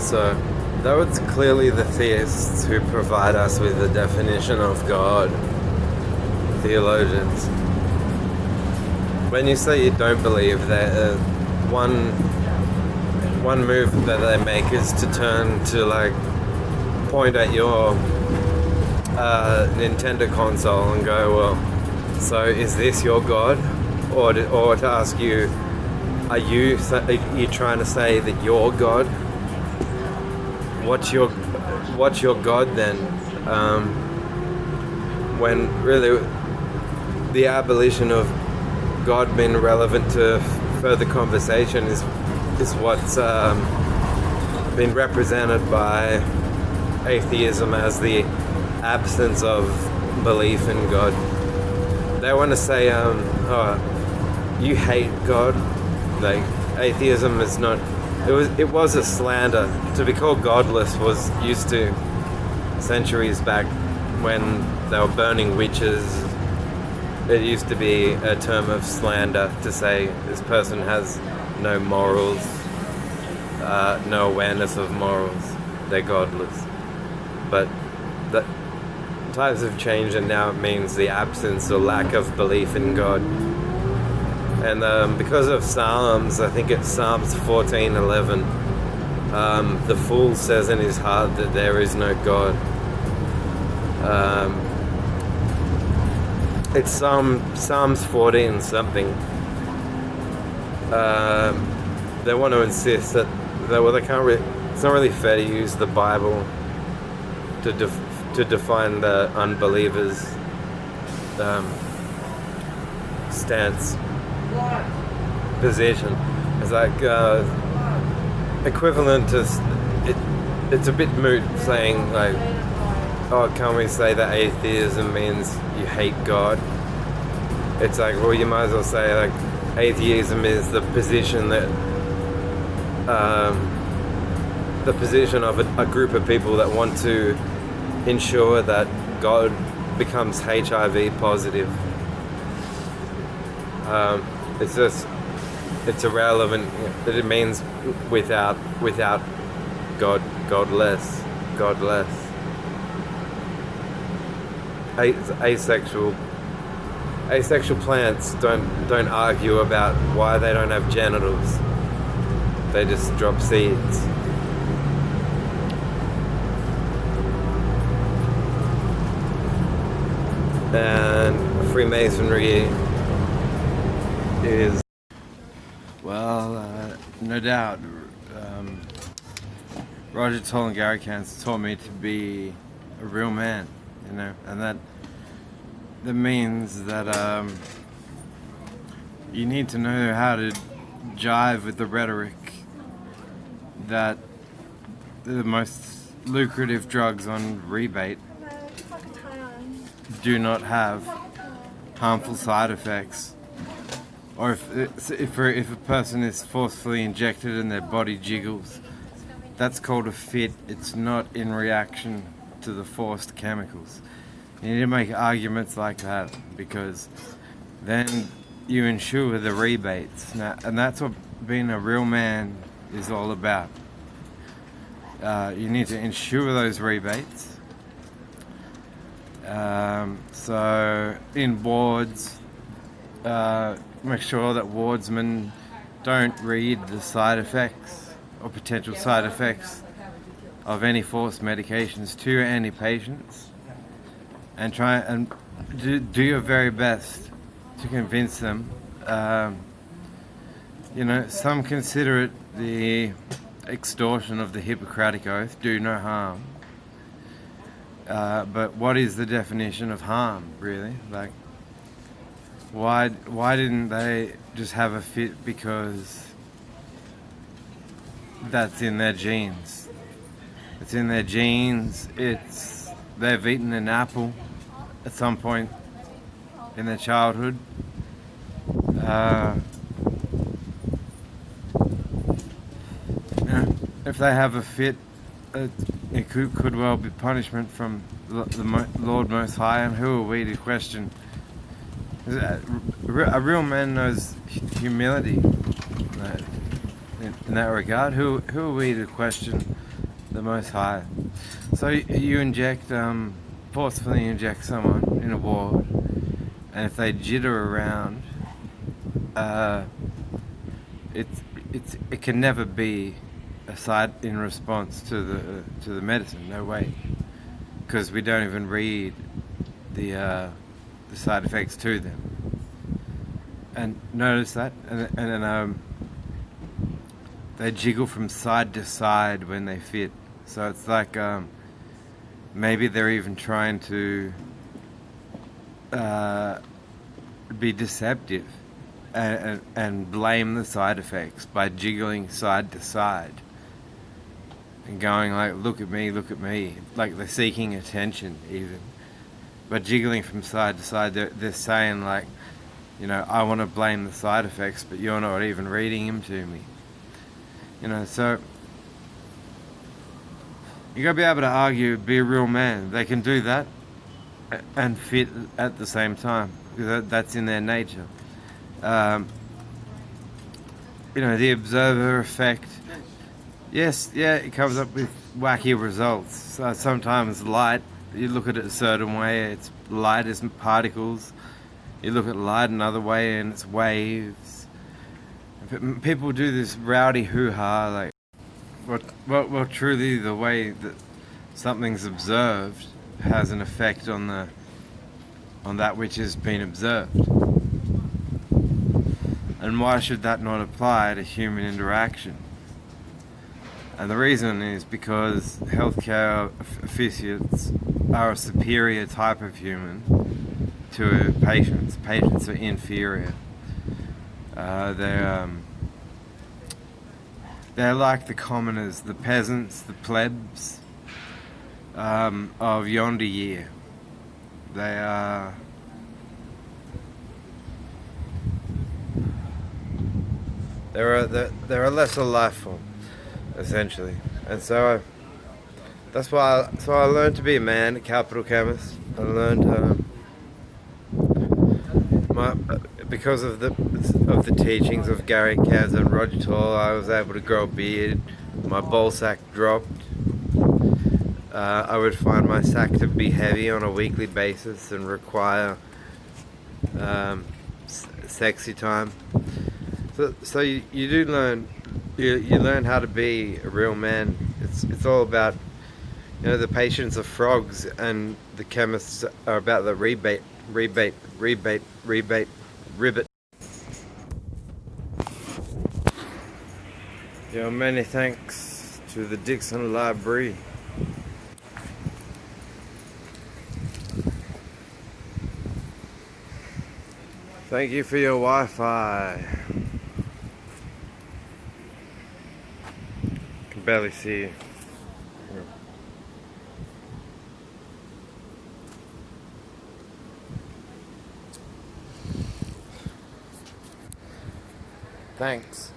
So that was clearly the theists who provide us with the definition of God, theologians. When you say you don't believe, that one move that they make is to turn to like point at your Nintendo console and go, well, so is this your God? Or to ask you, are you trying to say that you're God? What's your God then? When really the abolition of God being relevant to further conversation is what's been represented by atheism as the absence of belief in God. They want to say, oh, you hate God. Like, atheism is not. It was a slander. To be called godless was used to centuries back when they were burning witches. It used to be a term of slander to say this person has no morals, no awareness of morals. They're godless. But the times have changed, and now it means the absence or lack of belief in God. And because of Psalms, I think it's Psalms 14:11, the fool says in his heart that there is no God. It's Psalms 14 something. They want to insist that they can't. It's not really fair to use the Bible to define the unbelievers' stance, position. It's like equivalent to it's a bit moot saying like, oh, can't we say that atheism means you hate God? It's like, well, you might as well say like atheism is the position that the position of a group of people that want to ensure that God becomes HIV positive. It's irrelevant. It means without God, godless. Asexual plants don't argue about why they don't have genitals. They just drop seeds. And Freemasonry is, well, no doubt, Roger Toll and Gary Kans taught me to be a real man, you know, and that means that you need to know how to jive with the rhetoric that the most lucrative drugs on rebate do not have harmful side effects, or if a person is forcefully injected and their body jiggles, that's called a fit. It's not in reaction to the forced chemicals. You need to make arguments like that, because then you ensure the rebates. Now, and that's what being a real man is all about. You need to ensure those rebates. So in wards, make sure that wardsmen don't read the side effects or potential side effects of any forced medications to any patients, and try and do your very best to convince them. You know, some consider it the extortion of the Hippocratic Oath, do no harm. But what is the definition of harm, really? Like, why didn't they just have a fit because that's in their genes? It's in their genes. They've eaten an apple at some point in their childhood. You know, if they have a fit, it could well be punishment from the Lord Most High, and who are we to question? A real man knows humility in that regard. Who are we to question the Most High. So you inject, forcefully inject someone in a ward, and if they jitter around, it can never be a side in response to the medicine. No way, because we don't even read the side effects to them. And notice that, and then they jiggle from side to side when they fit. So it's like maybe they're even trying to be deceptive and blame the side effects by jiggling side to side and going like, look at me, like they're seeking attention even. But jiggling from side to side, they're saying like, you know, I want to blame the side effects, but you're not even reading them to me. You know, so you gotta be able to argue, be a real man. They can do that and fit at the same time, because that's in their nature. You know, the observer effect. Yes, yeah, it comes up with wacky results. So sometimes light, you look at it a certain way, it's light as particles. You look at light another way and it's waves. People do this rowdy hoo-ha, like, well, truly the way that something's observed has an effect on that which has been observed. And why should that not apply to human interaction? And the reason is because healthcare officials are a superior type of human to patients. Patients are inferior. They're like the commoners, the peasants, the plebs of yonder year. They are they're a lesser life form, essentially, and so that's why. So I learned to be a man, a capital chemist. I learned because of the teachings of Gary Kanza and Roger Toll, I was able to grow a beard. My ball sack dropped. I would find my sack to be heavy on a weekly basis and require sexy time. So you do learn. You learn how to be a real man. It's all about, you know, the patients are frogs and the chemists are about the rebate, ribbit. Yeah, many thanks to the Dixon Library. Thank you for your Wi-Fi. Can barely see you. Thanks.